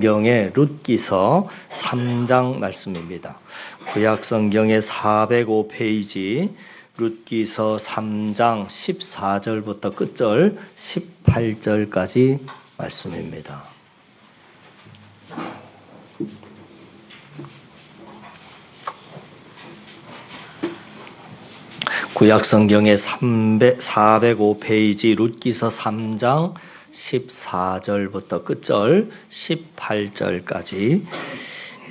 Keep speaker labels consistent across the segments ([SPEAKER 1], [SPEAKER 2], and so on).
[SPEAKER 1] 성경의 룻기서 3장 말씀입니다. 구약 성경의 405페이지 룻기서 3장 14절부터 끝절 18절까지 말씀입니다. 구약 성경의 405페이지 룻기서 3장 14절부터 끝절 18절까지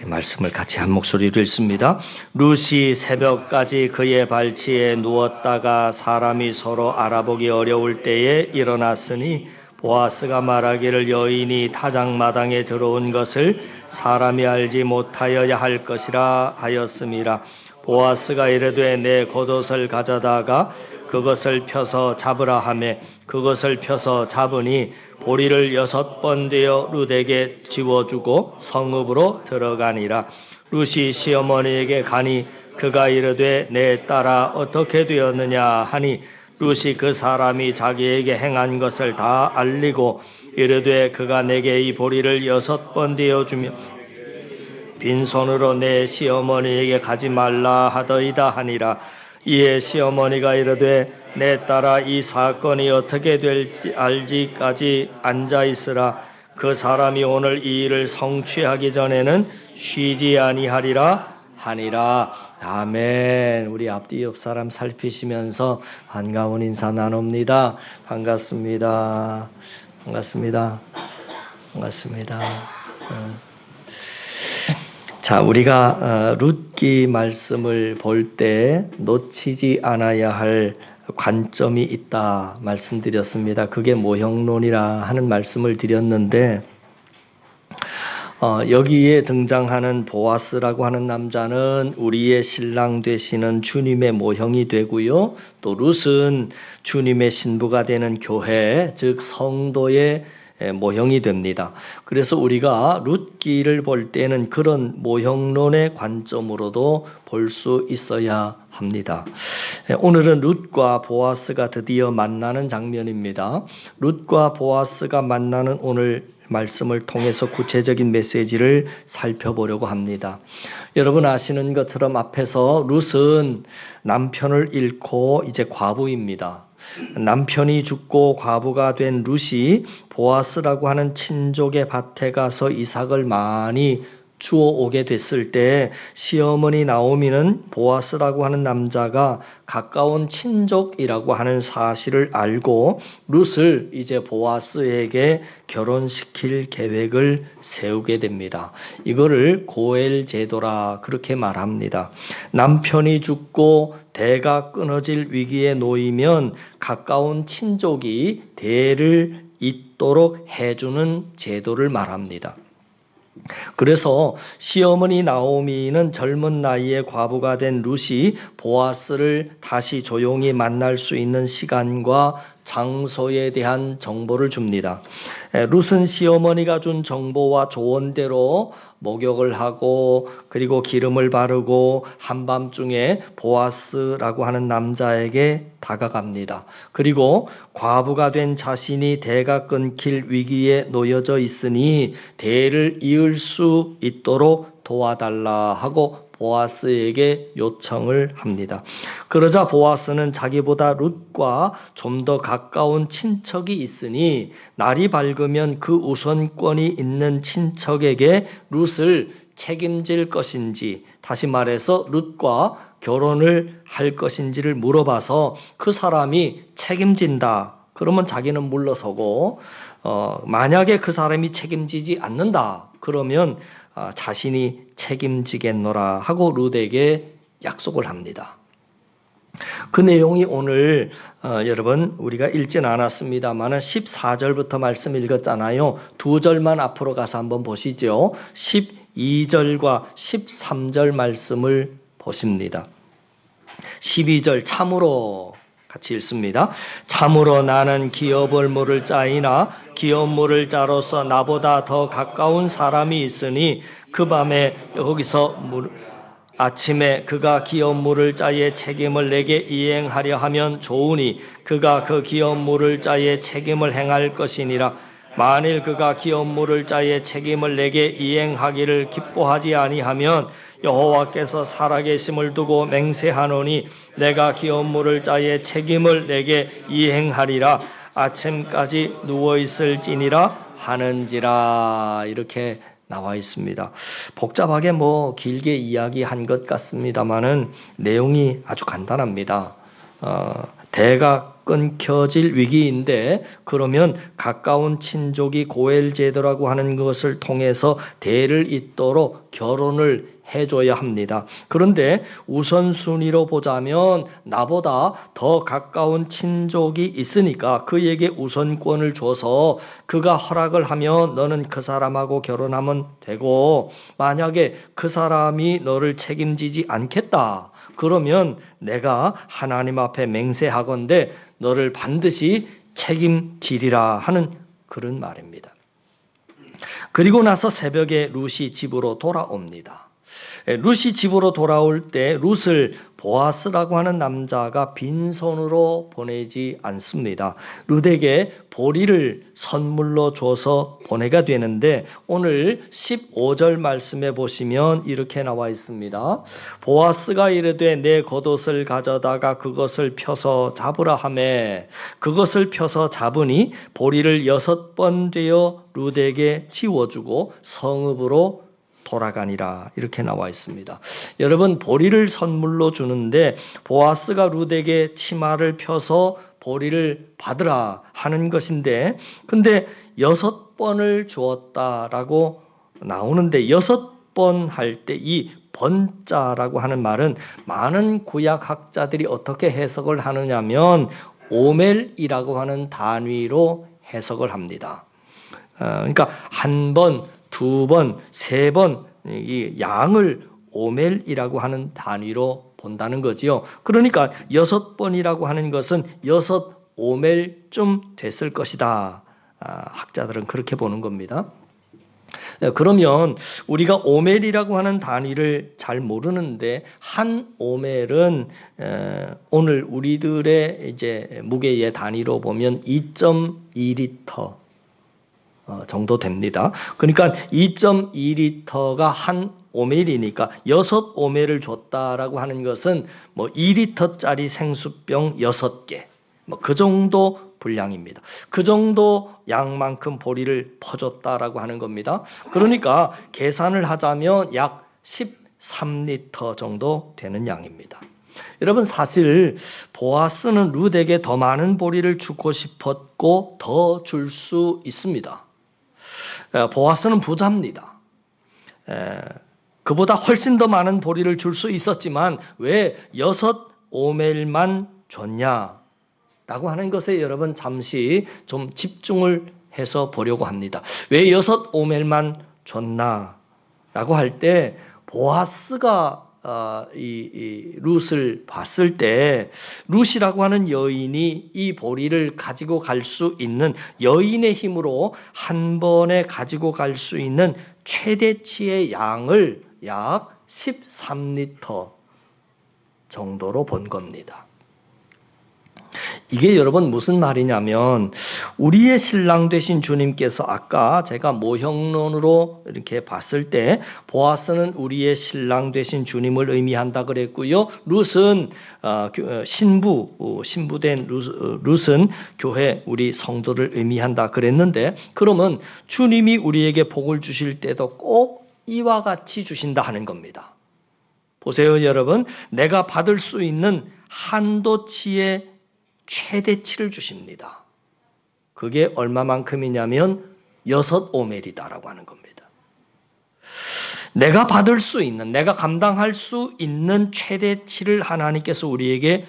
[SPEAKER 1] 말씀을 같이 한 목소리로 읽습니다. 룻이 새벽까지 그의 발치에 누웠다가 사람이 서로 알아보기 어려울 때에 일어났으니 보아스가 말하기를 여인이 타작마당에 들어온 것을 사람이 알지 못하여야 할 것이라 하였음이라. 보아스가 이르되 내 겉옷을 가져다가 그것을 펴서 잡으라 하매 그것을 펴서 잡으니 보리를 6번 되어 룻에게 지워주고 성읍으로 들어가니라. 룻이 시어머니에게 가니 그가 이르되 내 딸아 어떻게 되었느냐 하니 룻이 그 사람이 자기에게 행한 것을 다 알리고 이르되 그가 내게 이 보리를 6번 되어 주며 빈손으로 내 시어머니에게 가지 말라 하더이다 하니라. 이에 시어머니가 이르되 내 딸아 이 사건이 어떻게 될지 알지까지 앉아있으라. 그 사람이 오늘 이 일을 성취하기 전에는 쉬지 아니하리라 하니라. 아멘. 우리 앞뒤 옆 사람 살피시면서 반가운 인사 나눕니다. 반갑습니다. 반갑습니다. 반갑습니다. 자, 우리가 룻기 말씀을 볼 때 놓치지 않아야 할 관점이 있다 말씀드렸습니다. 그게 모형론이라 하는 말씀을 드렸는데 여기에 등장하는 보아스라고 하는 남자는 우리의 신랑 되시는 주님의 모형이 되고요. 또 룻은 주님의 신부가 되는 교회, 즉 성도의 모형이 됩니다. 그래서 우리가 룻기를 볼 때는 그런 모형론의 관점으로도 볼 수 있어야 합니다. 오늘은 룻과 보아스가 드디어 만나는 장면입니다. 룻과 보아스가 만나는 오늘 말씀을 통해서 구체적인 메시지를 살펴보려고 합니다. 여러분 아시는 것처럼 앞에서 룻은 남편을 잃고 이제 과부입니다. 남편이 죽고 과부가 된 룻이 보아스라고 하는 친족의 밭에 가서 이삭을 많이 주워오게 됐을 때 시어머니 나오미는 보아스라고 하는 남자가 가까운 친족이라고 하는 사실을 알고 룻을 이제 보아스에게 결혼시킬 계획을 세우게 됩니다. 이거를 고엘 제도라 그렇게 말합니다. 남편이 죽고 대가 끊어질 위기에 놓이면 가까운 친족이 대를 잇도록 해주는 제도를 말합니다. 그래서 시어머니 나오미는 젊은 나이에 과부가 된 룻이 보아스를 다시 조용히 만날 수 있는 시간과 장소에 대한 정보를 줍니다. 룻은 시어머니가 준 정보와 조언대로 목욕을 하고 그리고 기름을 바르고 한밤중에 보아스라고 하는 남자에게 다가갑니다. 그리고 과부가 된 자신이 대가 끊길 위기에 놓여져 있으니 대를 이을 수 있도록 도와달라 하고 보아스에게 요청을 합니다. 그러자 보아스는 자기보다 룻과 좀 더 가까운 친척이 있으니 날이 밝으면 그 우선권이 있는 친척에게 룻을 책임질 것인지, 다시 말해서 룻과 결혼을 할 것인지를 물어봐서 그 사람이 책임진다. 그러면 자기는 물러서고 만약에 그 사람이 책임지지 않는다. 그러면 자신이 책임지겠노라 하고 룻에게 약속을 합니다. 그 내용이 오늘 여러분 우리가 읽진 않았습니다만 14절부터 말씀 읽었잖아요. 2절만 앞으로 가서 한번 보시죠. 12절과 13절 말씀을 보십니다. 12절 참으로 같이 읽습니다. 참으로 나는 기업을 물을 자이나 기업 물을 자로서 나보다 더 가까운 사람이 있으니 그 밤에 거기서 아침에 그가 기업 물을 자의 책임을 내게 이행하려 하면 좋으니 그가 그 기업 물을 자의 책임을 행할 것이니라. 만일 그가 기업 물을 자의 책임을 내게 이행하기를 기뻐하지 아니하면 여호와께서 살아계심을 두고 맹세하노니 내가 기업 물을 자의 책임을 내게 이행하리라. 아침까지 누워 있을지니라 하는지라. 이렇게 나와 있습니다. 복잡하게 길게 이야기한 것 같습니다만은 내용이 아주 간단합니다. 대가 끊겨질 위기인데 그러면 가까운 친족이 고엘 제도라고 하는 것을 통해서 대를 잇도록 결혼을 해줘야 합니다. 그런데 우선순위로 보자면 나보다 더 가까운 친족이 있으니까 그에게 우선권을 줘서 그가 허락을 하면 너는 그 사람하고 결혼하면 되고, 만약에 그 사람이 너를 책임지지 않겠다 그러면 내가 하나님 앞에 맹세하건대 너를 반드시 책임지리라 하는 그런 말입니다. 그리고 나서 새벽에 룻이 집으로 돌아옵니다. 룻이 집으로 돌아올 때 룻을 보아스라고 하는 남자가 빈손으로 보내지 않습니다. 룻에게 보리를 선물로 줘서 보내가 되는데 오늘 15절 말씀에 보시면 이렇게 나와 있습니다. 보아스가 이르되 내 겉옷을 가져다가 그것을 펴서 잡으라 하매 그것을 펴서 잡으니 보리를 6번 되어 룻에게 지워주고 성읍으로 돌아가니라. 이렇게 나와 있습니다. 여러분, 보리를 선물로 주는데 보아스가 룻에게 치마를 펴서 보리를 받으라 하는 것인데, 근데 6번을 주었다라고 나오는데 6번 할 때 이 번자라고 하는 말은 많은 구약학자들이 어떻게 해석을 하느냐면 오멜이라고 하는 단위로 해석을 합니다. 그러니까 한 번, 두 번, 세 번 이 양을 오멜이라고 하는 단위로 본다는 거지요. 그러니까 6번이라고 하는 것은 6오멜쯤 됐을 것이다. 학자들은 그렇게 보는 겁니다. 그러면 우리가 오멜이라고 하는 단위를 잘 모르는데 한 오멜은 오늘 우리들의 이제 무게의 단위로 보면 2.2리터 정도 됩니다. 그러니까 2.2리터가 한 오멜이니까 6오멜을 줬다라고 하는 것은 2리터짜리 생수병 6개, 그 정도 분량입니다. 그 정도 양만큼 보리를 퍼줬다라고 하는 겁니다. 그러니까 계산을 하자면 약 13리터 정도 되는 양입니다. 여러분, 사실 보아스는 룻에게 더 많은 보리를 주고 싶었고 더 줄 수 있습니다. 보아스는 부자입니다. 그보다 훨씬 더 많은 보리를 줄 수 있었지만 왜 6오멜만 줬냐라고 하는 것에 여러분 잠시 좀 집중을 해서 보려고 합니다. 왜 6오멜만 줬나라고 할 때 보아스가 이 룻을 봤을 때 룻이라고 하는 여인이 이 보리를 가지고 갈 수 있는, 여인의 힘으로 한 번에 가지고 갈 수 있는 최대치의 양을 약 13리터 정도로 본 겁니다. 이게 여러분 무슨 말이냐면 우리의 신랑 되신 주님께서 아까 제가 모형론으로 이렇게 봤을 때 보아스는 우리의 신랑 되신 주님을 의미한다 그랬고요. 룻은 신부된 룻은 교회 우리 성도를 의미한다 그랬는데, 그러면 주님이 우리에게 복을 주실 때도 꼭 이와 같이 주신다 하는 겁니다. 보세요 여러분, 내가 받을 수 있는 한도치의 최대치를 주십니다. 그게 얼마만큼이냐면 6오멜이다라고 하는 겁니다. 내가 받을 수 있는, 내가 감당할 수 있는 최대치를 하나님께서 우리에게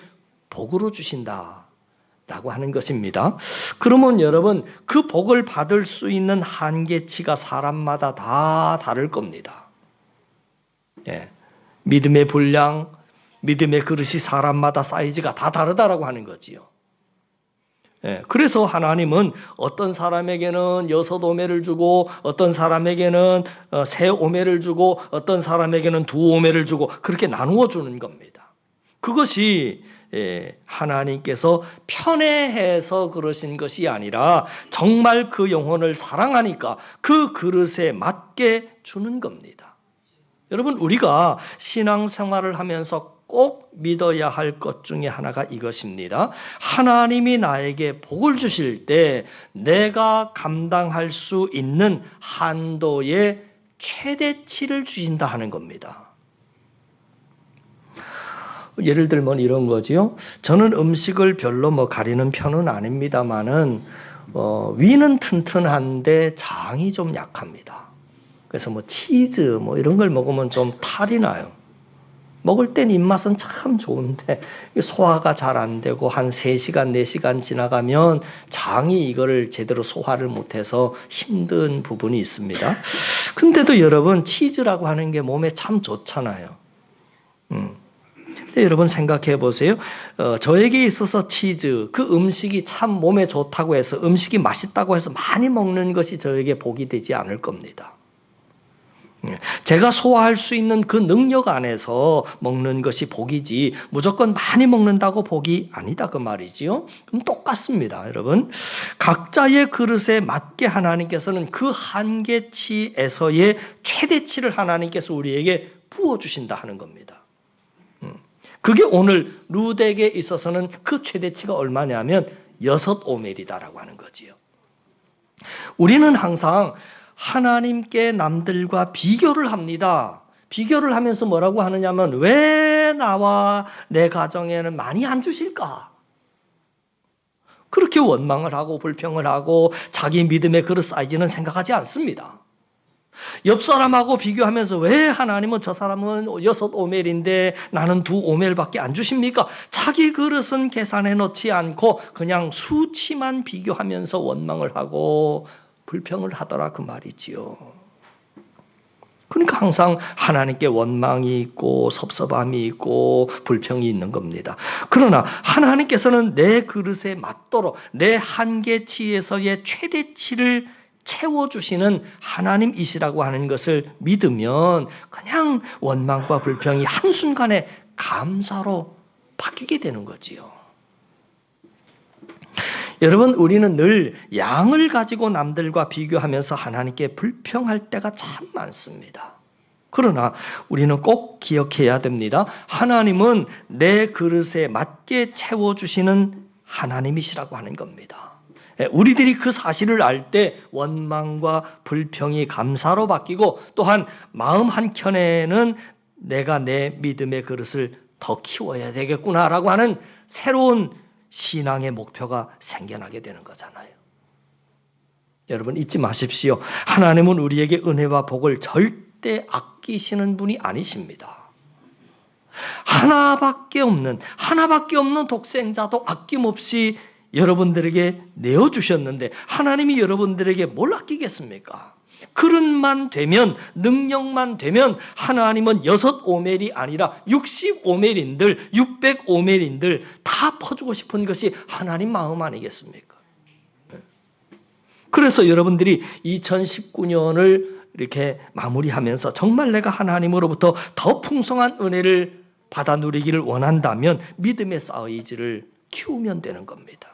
[SPEAKER 1] 복으로 주신다라고 하는 것입니다. 그러면 여러분, 그 복을 받을 수 있는 한계치가 사람마다 다 다를 겁니다. 믿음의 분량, 믿음의 그릇이 사람마다 사이즈가 다 다르다라고 하는 거지요. 그래서 하나님은 어떤 사람에게는 6오멜을 주고 어떤 사람에게는 3오멜을 주고 어떤 사람에게는 2오멜을 주고 그렇게 나누어 주는 겁니다. 그것이 하나님께서 편애해서 그러신 것이 아니라 정말 그 영혼을 사랑하니까 그 그릇에 맞게 주는 겁니다. 여러분, 우리가 신앙생활을 하면서 꼭 믿어야 할 것 중에 하나가 이것입니다. 하나님이 나에게 복을 주실 때 내가 감당할 수 있는 한도의 최대치를 주신다 하는 겁니다. 예를 들면 이런 거지요. 저는 음식을 별로 가리는 편은 아닙니다만은 위는 튼튼한데 장이 좀 약합니다. 그래서 치즈 이런 걸 먹으면 좀 탈이 나요. 먹을 땐 입맛은 참 좋은데 소화가 잘 안 되고 한 3시간, 4시간 지나가면 장이 이거를 제대로 소화를 못해서 힘든 부분이 있습니다. 근데도 여러분, 치즈라고 하는 게 몸에 참 좋잖아요. 근데 여러분 생각해 보세요. 저에게 있어서 치즈, 그 음식이 참 몸에 좋다고 해서, 음식이 맛있다고 해서 많이 먹는 것이 저에게 복이 되지 않을 겁니다. 제가 소화할 수 있는 그 능력 안에서 먹는 것이 복이지 무조건 많이 먹는다고 복이 아니다 그 말이지요. 그럼 똑같습니다, 여러분. 각자의 그릇에 맞게 하나님께서는 그 한계치에서의 최대치를 하나님께서 우리에게 부어주신다 하는 겁니다. 그게 오늘 루덱에 있어서는 그 최대치가 얼마냐면 6오멜이다라고 하는 거지요. 우리는 항상 하나님께 남들과 비교를 합니다. 비교를 하면서 뭐라고 하느냐면, 왜 나와 내 가정에는 많이 안 주실까? 그렇게 원망을 하고 불평을 하고 자기 믿음의 그릇 사이즈는 생각하지 않습니다. 옆 사람하고 비교하면서 왜 하나님은 저 사람은 6오멜인데 나는 2오멜밖에 안 주십니까? 자기 그릇은 계산해 놓지 않고 그냥 수치만 비교하면서 원망을 하고 불평을 하더라 그 말이지요. 그러니까 항상 하나님께 원망이 있고 섭섭함이 있고 불평이 있는 겁니다. 그러나 하나님께서는 내 그릇에 맞도록 내 한계치에서의 최대치를 채워주시는 하나님이시라고 하는 것을 믿으면 그냥 원망과 불평이 한순간에 감사로 바뀌게 되는 거지요. 여러분, 우리는 늘 양을 가지고 남들과 비교하면서 하나님께 불평할 때가 참 많습니다. 그러나 우리는 꼭 기억해야 됩니다. 하나님은 내 그릇에 맞게 채워주시는 하나님이시라고 하는 겁니다. 우리들이 그 사실을 알 때 원망과 불평이 감사로 바뀌고, 또한 마음 한켠에는 내가 내 믿음의 그릇을 더 키워야 되겠구나라고 하는 새로운 신앙의 목표가 생겨나게 되는 거잖아요. 여러분, 잊지 마십시오. 하나님은 우리에게 은혜와 복을 절대 아끼시는 분이 아니십니다. 하나밖에 없는 독생자도 아낌없이 여러분들에게 내어주셨는데 하나님이 여러분들에게 뭘 아끼겠습니까? 그릇만 되면, 능력만 되면 하나님은 6오멜이 아니라 60오멜인들 600오멜인들 다 퍼주고 싶은 것이 하나님 마음 아니겠습니까? 그래서 여러분들이 2019년을 이렇게 마무리하면서 정말 내가 하나님으로부터 더 풍성한 은혜를 받아 누리기를 원한다면 믿음의 사이즈를 키우면 되는 겁니다.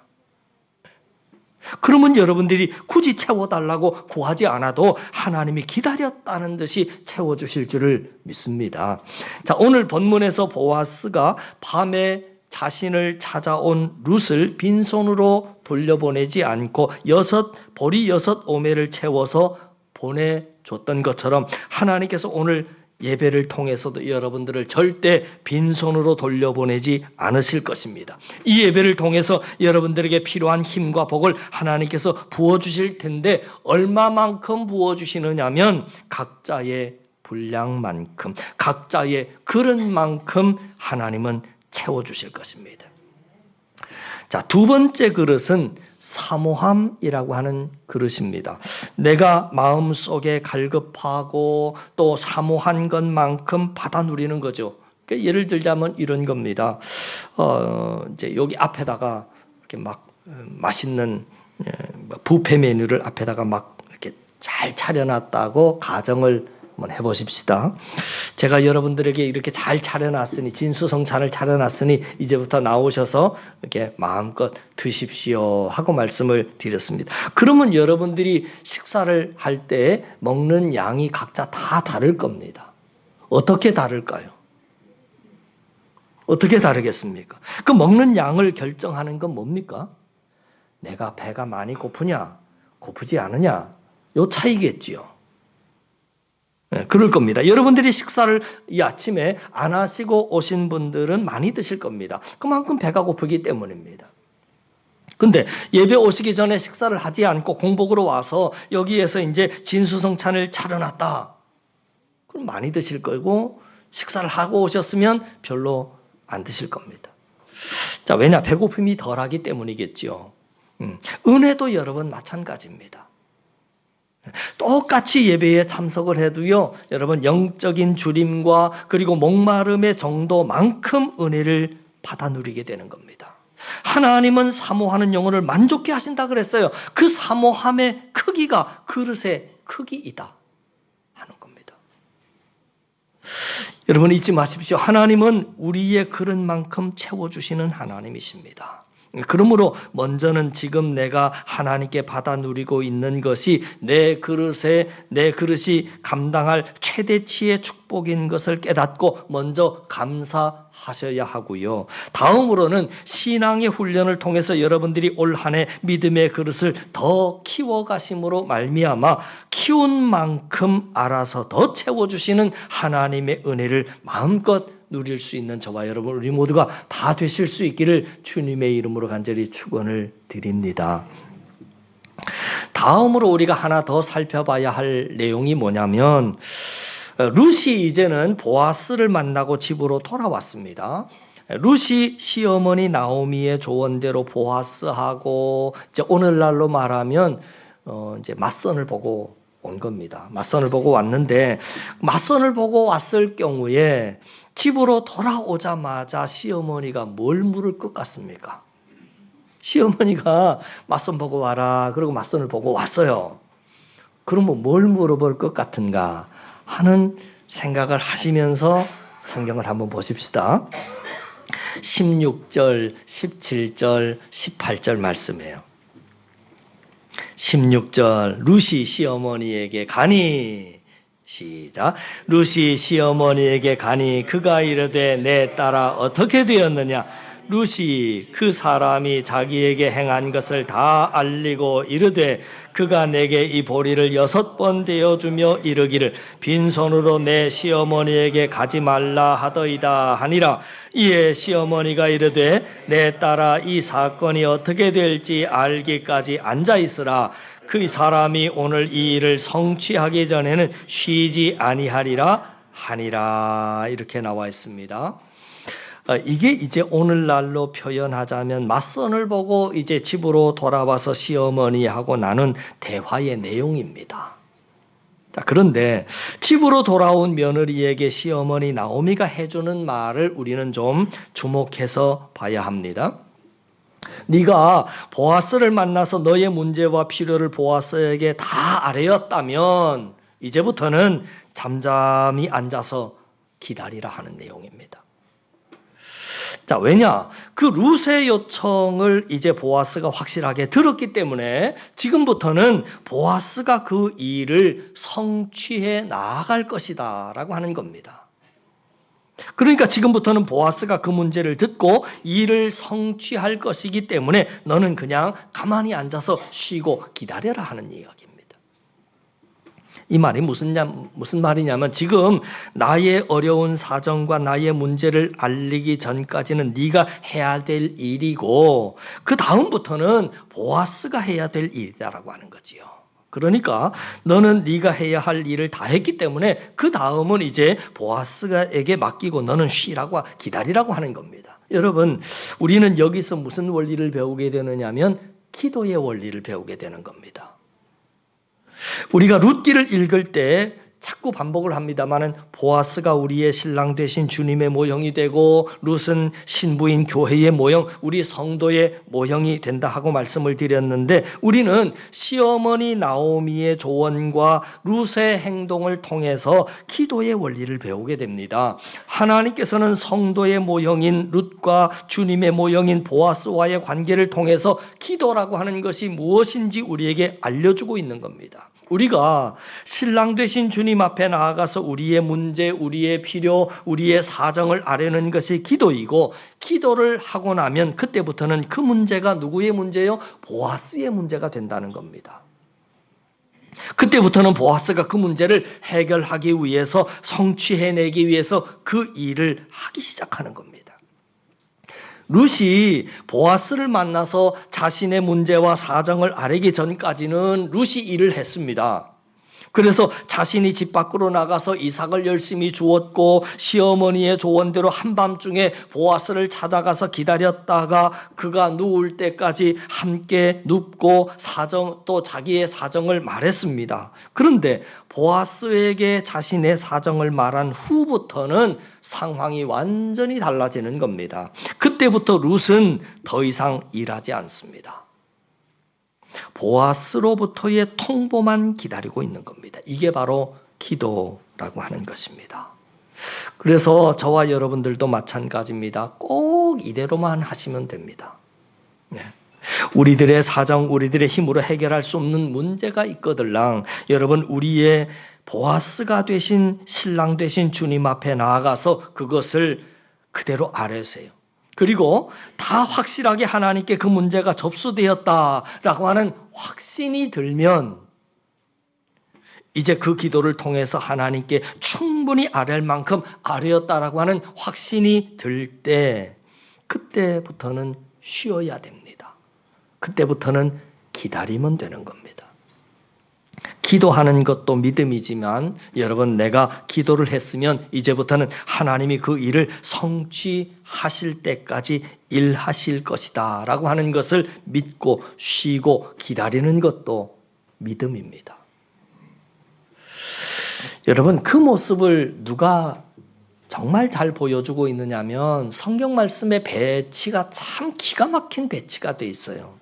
[SPEAKER 1] 그러면 여러분들이 굳이 채워달라고 구하지 않아도 하나님이 기다렸다는 듯이 채워주실 줄을 믿습니다. 자, 오늘 본문에서 보아스가 밤에 자신을 찾아온 룻을 빈손으로 돌려보내지 않고 보리 6오멜을 채워서 보내줬던 것처럼 하나님께서 오늘 예배를 통해서도 여러분들을 절대 빈손으로 돌려보내지 않으실 것입니다. 이 예배를 통해서 여러분들에게 필요한 힘과 복을 하나님께서 부어주실 텐데, 얼마만큼 부어주시느냐면 각자의 분량만큼, 각자의 그릇만큼 하나님은 채워주실 것입니다. 자, 두 번째 그릇은 사모함이라고 하는 그릇입니다. 내가 마음속에 갈급하고 또 사모한 것만큼 받아 누리는 거죠. 그러니까 예를 들자면 이런 겁니다. 이제 여기 앞에다가 이렇게 막 맛있는 뷔페 메뉴를 앞에다가 막 이렇게 잘 차려놨다고 가정을 한번 해보십시다. 제가 여러분들에게 이렇게 잘 차려놨으니, 진수성찬을 차려놨으니 이제부터 나오셔서 이렇게 마음껏 드십시오 하고 말씀을 드렸습니다. 그러면 여러분들이 식사를 할 때 먹는 양이 각자 다 다를 겁니다. 어떻게 다를까요? 어떻게 다르겠습니까? 그 먹는 양을 결정하는 건 뭡니까? 내가 배가 많이 고프냐, 고프지 않으냐, 요 차이겠지요. 네, 그럴 겁니다. 여러분들이 식사를 이 아침에 안 하시고 오신 분들은 많이 드실 겁니다. 그만큼 배가 고프기 때문입니다. 근데 예배 오시기 전에 식사를 하지 않고 공복으로 와서 여기에서 이제 진수성찬을 차려놨다. 그럼 많이 드실 거고, 식사를 하고 오셨으면 별로 안 드실 겁니다. 자, 왜냐? 배고픔이 덜하기 때문이겠죠. 은혜도 여러분 마찬가지입니다. 똑같이 예배에 참석을 해도요, 여러분 영적인 주림과 그리고 목마름의 정도만큼 은혜를 받아 누리게 되는 겁니다. 하나님은 사모하는 영혼을 만족케 하신다 그랬어요. 그 사모함의 크기가 그릇의 크기이다 하는 겁니다. 여러분 잊지 마십시오. 하나님은 우리의 그릇만큼 채워주시는 하나님이십니다. 그러므로 먼저는 지금 내가 하나님께 받아 누리고 있는 것이 내 그릇이 감당할 최대치의 축복인 것을 깨닫고 먼저 감사하셔야 하고요. 다음으로는 신앙의 훈련을 통해서 여러분들이 올 한 해 믿음의 그릇을 더 키워가심으로 말미암아 키운 만큼 알아서 더 채워주시는 하나님의 은혜를 마음껏 누릴 수 있는 저와 여러분 우리 모두가 다 되실 수 있기를 주님의 이름으로 간절히 축원을 드립니다. 다음으로 우리가 하나 더 살펴봐야 할 내용이 뭐냐면, 룻이 이제는 보아스를 만나고 집으로 돌아왔습니다. 룻이 시어머니 나오미의 조언대로 보아스하고 이제 오늘날로 말하면 이제 맞선을 보고 온 겁니다. 맞선을 보고 왔는데, 맞선을 보고 왔을 경우에 집으로 돌아오자마자 시어머니가 뭘 물을 것 같습니까? 시어머니가 맞선 보고 와라, 그리고 맞선을 보고 왔어요. 그러면 뭘 물어볼 것 같은가 하는 생각을 하시면서 성경을 한번 보십시다. 16절, 17절, 18절 말씀이에요. 16절, 룻이 시어머니에게 가니, 시작. 룻이 시어머니에게 가니 그가 이르되 내 딸아 어떻게 되었느냐. 룻이 그 사람이 자기에게 행한 것을 다 알리고 이르되 그가 내게 이 보리를 6번 대어주며 이르기를 빈손으로 내 시어머니에게 가지 말라 하더이다 하니라. 이에 시어머니가 이르되 내 딸아 이 사건이 어떻게 될지 알기까지 앉아있으라. 그 사람이 오늘 이 일을 성취하기 전에는 쉬지 아니하리라 하니라. 이렇게 나와 있습니다. 이게 이제 오늘날로 표현하자면 맞선을 보고 이제 집으로 돌아와서 시어머니하고 나눈 대화의 내용입니다. 자, 그런데 집으로 돌아온 며느리에게 시어머니 나오미가 해주는 말을 우리는 좀 주목해서 봐야 합니다. 네가 보아스를 만나서 너의 문제와 필요를 보아스에게 다 아뢰었다면 이제부터는 잠잠히 앉아서 기다리라 하는 내용입니다. 자, 왜냐? 그 룻의 요청을 이제 보아스가 확실하게 들었기 때문에 지금부터는 보아스가 그 일을 성취해 나아갈 것이다 라고 하는 겁니다. 그러니까 지금부터는 보아스가 그 문제를 듣고 일을 성취할 것이기 때문에 너는 그냥 가만히 앉아서 쉬고 기다려라 하는 이야기입니다. 이 말이 무슨 말이냐면 지금 나의 어려운 사정과 나의 문제를 알리기 전까지는 네가 해야 될 일이고 그 다음부터는 보아스가 해야 될 일이다라고 하는 거지요. 그러니까 너는 네가 해야 할 일을 다 했기 때문에 그 다음은 이제 보아스에게 맡기고 너는 쉬라고 기다리라고 하는 겁니다. 여러분, 우리는 여기서 무슨 원리를 배우게 되느냐면 기도의 원리를 배우게 되는 겁니다. 우리가 룻기를 읽을 때 자꾸 반복을 합니다마는 보아스가 우리의 신랑 되신 주님의 모형이 되고 룻은 신부인 교회의 모형, 우리 성도의 모형이 된다 하고 말씀을 드렸는데, 우리는 시어머니 나오미의 조언과 룻의 행동을 통해서 기도의 원리를 배우게 됩니다. 하나님께서는 성도의 모형인 룻과 주님의 모형인 보아스와의 관계를 통해서 기도라고 하는 것이 무엇인지 우리에게 알려주고 있는 겁니다. 우리가 신랑 되신 주님 앞에 나아가서 우리의 문제, 우리의 필요, 우리의 사정을 아뢰는 것이 기도이고, 기도를 하고 나면 그때부터는 그 문제가 누구의 문제요? 보아스의 문제가 된다는 겁니다. 그때부터는 보아스가 그 문제를 해결하기 위해서, 성취해내기 위해서 그 일을 하기 시작하는 겁니다. 룻이 보아스를 만나서 자신의 문제와 사정을 아뢰기 전까지는 룻이 일을 했습니다. 그래서 자신이 집 밖으로 나가서 이삭을 열심히 주었고, 시어머니의 조언대로 한밤중에 보아스를 찾아가서 기다렸다가 그가 누울 때까지 함께 눕고 또 자기의 사정을 말했습니다. 그런데 보아스에게 자신의 사정을 말한 후부터는 상황이 완전히 달라지는 겁니다. 그때부터 룻은 더 이상 일하지 않습니다. 보아스로부터의 통보만 기다리고 있는 겁니다. 이게 바로 기도라고 하는 것입니다. 그래서 저와 여러분들도 마찬가지입니다. 꼭 이대로만 하시면 됩니다. 우리들의 사정, 우리들의 힘으로 해결할 수 없는 문제가 있거들랑 여러분, 우리의 보아스가 되신 신랑 되신 주님 앞에 나아가서 그것을 그대로 아뢰세요. 그리고 다 확실하게 하나님께 그 문제가 접수되었다라고 하는 확신이 들면 이제 그 기도를 통해서 하나님께 충분히 아뢰할 만큼 아뢰었다라고 하는 확신이 들 때, 그때부터는 쉬어야 됩니다. 그때부터는 기다리면 되는 겁니다. 기도하는 것도 믿음이지만 여러분, 내가 기도를 했으면 이제부터는 하나님이 그 일을 성취하실 때까지 일하실 것이다 라고 하는 것을 믿고 쉬고 기다리는 것도 믿음입니다. 여러분, 그 모습을 누가 정말 잘 보여주고 있느냐면 성경 말씀의 배치가 참 기가 막힌 배치가 돼 있어요.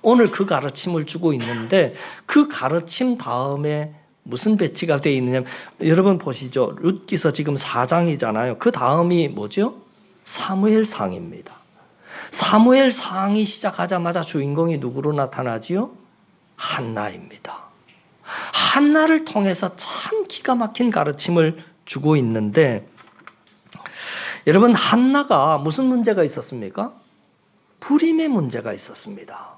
[SPEAKER 1] 오늘 그 가르침을 주고 있는데 그 가르침 다음에 무슨 배치가 되어 있느냐, 여러분 보시죠. 룻기서 지금 4장이잖아요. 그 다음이 뭐죠? 사무엘상입니다. 사무엘상이 시작하자마자 주인공이 누구로 나타나지요? 한나입니다. 한나를 통해서 참 기가 막힌 가르침을 주고 있는데, 여러분, 한나가 무슨 문제가 있었습니까? 불임의 문제가 있었습니다.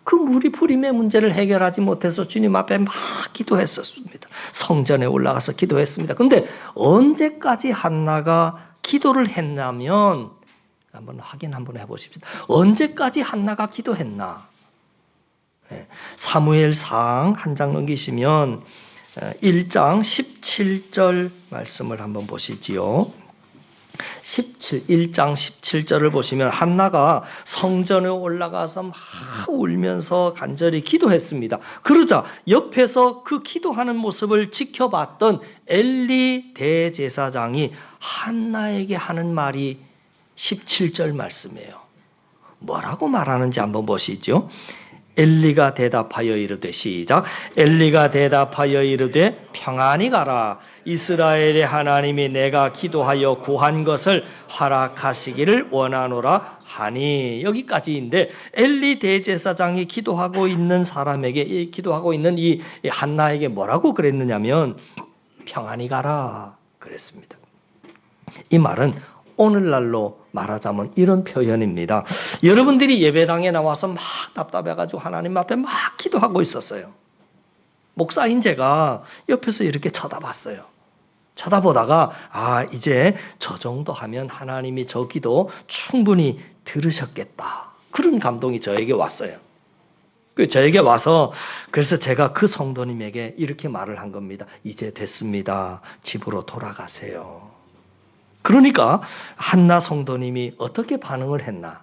[SPEAKER 1] 그 불임의 문제를 해결하지 못해서 주님 앞에 막 기도했었습니다. 성전에 올라가서 기도했습니다. 그런데 언제까지 한나가 기도를 했냐면, 한번 확인 한번 해보십시오. 언제까지 한나가 기도했나? 사무엘상 한 장 넘기시면 1장 17절 말씀을 한번 보시지요. 1장 17절을 보시면 한나가 성전에 올라가서 막 울면서 간절히 기도했습니다. 그러자 옆에서 그 기도하는 모습을 지켜봤던 엘리 대제사장이 한나에게 하는 말이 17절 말씀이에요. 뭐라고 말하는지 한번 보시죠. 엘리가 대답하여 이르되, 시작. 엘리가 대답하여 이르되 평안히 가라. 이스라엘의 하나님이 내가 기도하여 구한 것을 허락하시기를 원하노라 하니. 여기까지인데 엘리 대제사장이 기도하고 있는 사람에게, 기도하고 있는 이 한나에게 뭐라고 그랬느냐면 평안히 가라 그랬습니다. 이 말은 오늘날로 말하자면 이런 표현입니다. 여러분들이 예배당에 나와서 막 답답해가지고 하나님 앞에 막 기도하고 있었어요. 목사인 제가 옆에서 이렇게 쳐다봤어요. 쳐다보다가 이제 저 정도 하면 하나님이 저 기도 충분히 들으셨겠다. 그런 감동이 저에게 왔어요. 저에게 와서 그래서 제가 그 성도님에게 이렇게 말을 한 겁니다. 이제 됐습니다. 집으로 돌아가세요. 그러니까 한나 성도님이 어떻게 반응을 했나?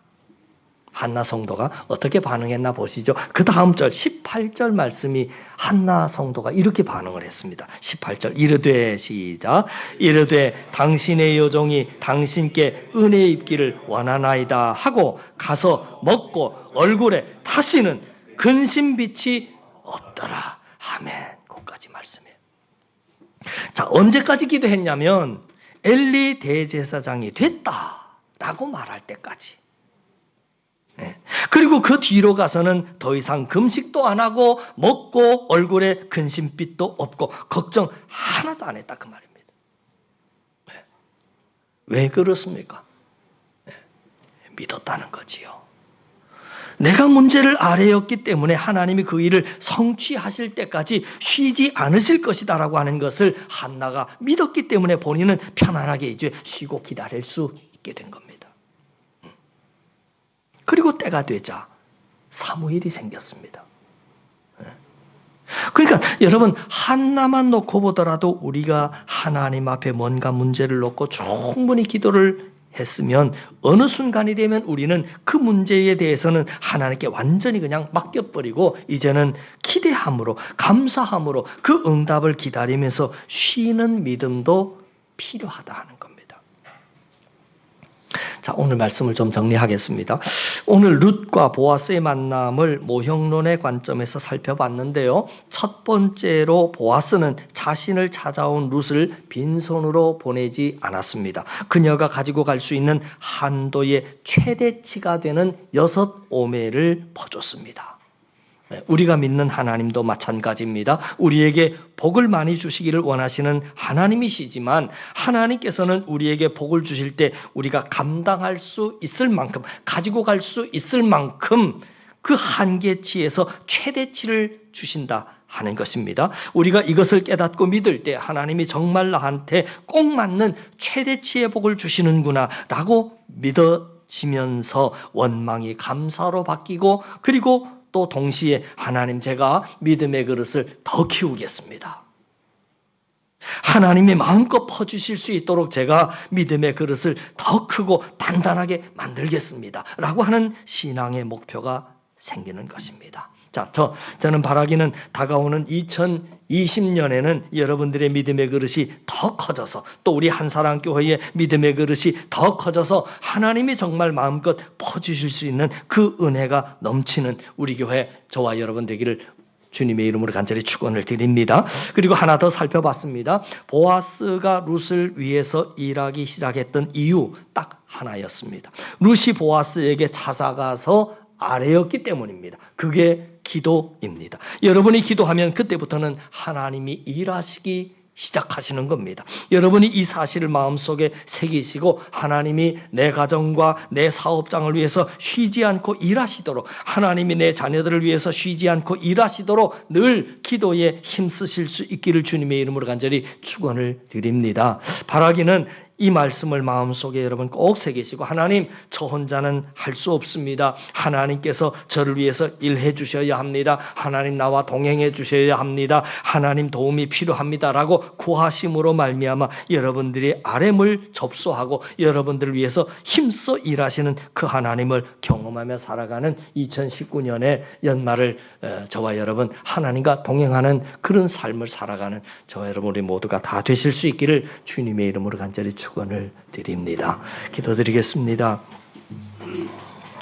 [SPEAKER 1] 한나 성도가 어떻게 반응했나 보시죠. 그 다음 절 18절 말씀이 한나 성도가 이렇게 반응을 했습니다. 18절 이르되 시작. 이르되 당신의 여종이 당신께 은혜 입기를 원하나이다 하고 가서 먹고 얼굴에 다시는 근심빛이 없더라. 아멘. 거기까지 말씀이에요. 자, 언제까지 기도했냐면 엘리 대제사장이 됐다라고 말할 때까지. 그리고 그 뒤로 가서는 더 이상 금식도 안 하고 먹고 얼굴에 근심빛도 없고 걱정 하나도 안 했다 그 말입니다. 왜 그렇습니까? 믿었다는 거지요. 내가 문제를 아뢰었기 때문에 하나님이 그 일을 성취하실 때까지 쉬지 않으실 것이다라고 하는 것을 한나가 믿었기 때문에 본인은 편안하게 이제 쉬고 기다릴 수 있게 된 겁니다. 그리고 때가 되자 사무엘이 생겼습니다. 그러니까 여러분 한나만 놓고 보더라도 우리가 하나님 앞에 뭔가 문제를 놓고 충분히 기도를 했으면 어느 순간이 되면 우리는 그 문제에 대해서는 하나님께 완전히 그냥 맡겨버리고 이제는 기대함으로 감사함으로 그 응답을 기다리면서 쉬는 믿음도 필요하다 하는 겁니다. 자, 오늘 말씀을 좀 정리하겠습니다. 오늘 룻과 보아스의 만남을 모형론의 관점에서 살펴봤는데요. 첫 번째로 보아스는 자신을 찾아온 룻을 빈손으로 보내지 않았습니다. 그녀가 가지고 갈 수 있는 한도의 최대치가 되는 6 오매를 퍼줬습니다. 우리가 믿는 하나님도 마찬가지입니다. 우리에게 복을 많이 주시기를 원하시는 하나님이시지만 하나님께서는 우리에게 복을 주실 때 우리가 감당할 수 있을 만큼 가지고 갈 수 있을 만큼 그 한계치에서 최대치를 주신다 하는 것입니다. 우리가 이것을 깨닫고 믿을 때 하나님이 정말 나한테 꼭 맞는 최대치의 복을 주시는구나 라고 믿어지면서 원망이 감사로 바뀌고 그리고 또 동시에 하나님 제가 믿음의 그릇을 더 키우겠습니다. 하나님이 마음껏 퍼주실 수 있도록 제가 믿음의 그릇을 더 크고 단단하게 만들겠습니다. 라고 하는 신앙의 목표가 생기는 것입니다. 자, 저는 바라기는 다가오는 2020년에는 여러분들의 믿음의 그릇이 더 커져서 또 우리 한사랑교회의 믿음의 그릇이 더 커져서 하나님이 정말 마음껏 퍼주실 수 있는 그 은혜가 넘치는 우리 교회 저와 여러분 되기를 주님의 이름으로 간절히 축원을 드립니다. 그리고 하나 더 살펴봤습니다. 보아스가 룻을 위해서 일하기 시작했던 이유 딱 하나였습니다. 룻이 보아스에게 찾아가서 아뢰었기 때문입니다. 그게 기도입니다. 여러분이 기도하면 그때부터는 하나님이 일하시기 시작하시는 겁니다. 여러분이 이 사실을 마음속에 새기시고 하나님이 내 가정과 내 사업장을 위해서 쉬지 않고 일하시도록 하나님이 내 자녀들을 위해서 쉬지 않고 일하시도록 늘 기도에 힘쓰실 수 있기를 주님의 이름으로 간절히 축원을 드립니다. 바라기는 이 말씀을 마음속에 여러분 꼭 새기시고 하나님 저 혼자는 할 수 없습니다. 하나님께서 저를 위해서 일해 주셔야 합니다. 하나님 나와 동행해 주셔야 합니다. 하나님 도움이 필요합니다라고 구하심으로 말미암아 여러분들이 아뢰물 접수하고 여러분들을 위해서 힘써 일하시는 그 하나님을 경험하며 살아가는 2019년의 연말을 저와 여러분 하나님과 동행하는 그런 삶을 살아가는 저와 여러분 우리 모두가 다 되실 수 있기를 주님의 이름으로 간절히 축원을 드립니다. 기도드리겠습니다.